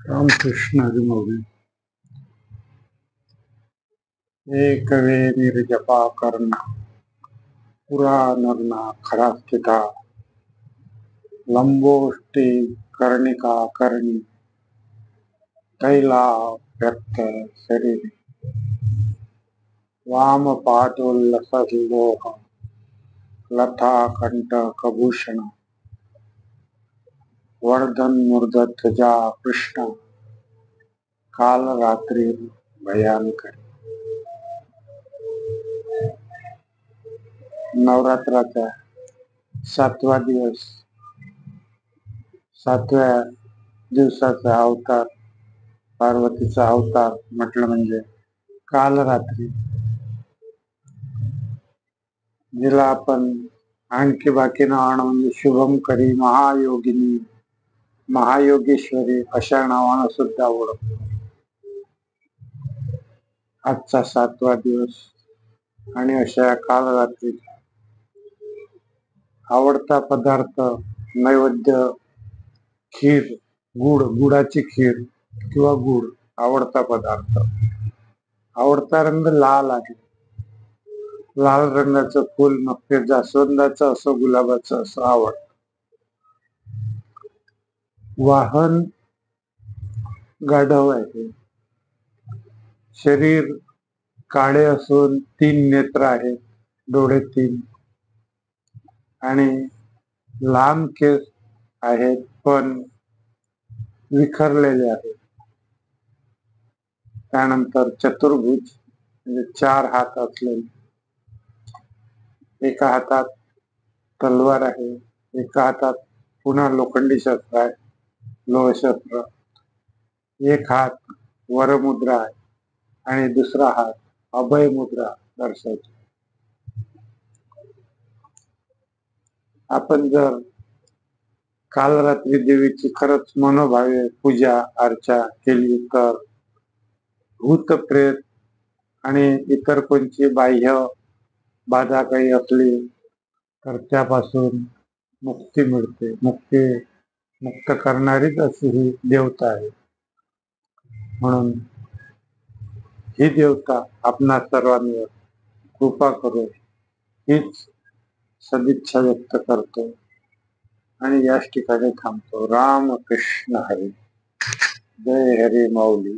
रामकृष्ण हरिमौली एक वे निर्जपा कर्ण पुरा नरना खरा स्थिता लंबोष्टी कर्णिका कर्णी तैला व्यक्त शरीर वाम पादोल्लसलोह लता कंटकभूषण वर्धन मूर्धध्वजा कृष्ण काल रात्री भयांकर. नवरात्राचा 7वा दिवस, 7व्या दिवसाचा अवतार, पार्वतीचा अवतार म्हटलं म्हणजे काल रात्री, जिला आपण आणखी बाकी नावानं म्हणजे शुभंकरी, महायोगिनी, महायोगेश्वरी अशा नावानं सुद्धा ओळखतो. आजचा 7वा दिवस आणि अशा काल रात्री आवडता पदार्थ नैवेद्य खीर, गुडाची खीर किंवा गुड आवडता पदार्थ. आवडता रंग लाल आहे. लाल रंगाचं फुल मग ते जास्वंदाचं असो गुलाबाचं असो आवडतं. वाहन गाढव आहे. शरीर काळे असून 3 नेत्र आहेत, डोळे 3 आणि लांब केस आहेत पण विखरलेले आहेत. त्यानंतर चतुर्भुज म्हणजे 4 हात असलेले, एका हातात तलवार आहे, एका हातात पुन्हा लोखंडी शस्त्र आहे, लोहशस्त्र, एक हात वरमुद्रा आहे आणि दुसरा हात अभय मुद्रा दर्शवतो. आपण जर काल रात्री देवीची खरंच मनोभावे पूजा अर्चा केली तर भूत प्रेत आणि इतर कोणची बाह्य बाधा काही असली तर त्यापासून मुक्ती मिळते. मुक्त करणारीच अशी ही देवता आहे. म्हणून ही देवता आपणा सर्वांवर कृपा करो हीच सदिच्छा व्यक्त करतो आणि याच ठिकाणी थांबतो. रामकृष्ण हरी. जय हरी माऊली.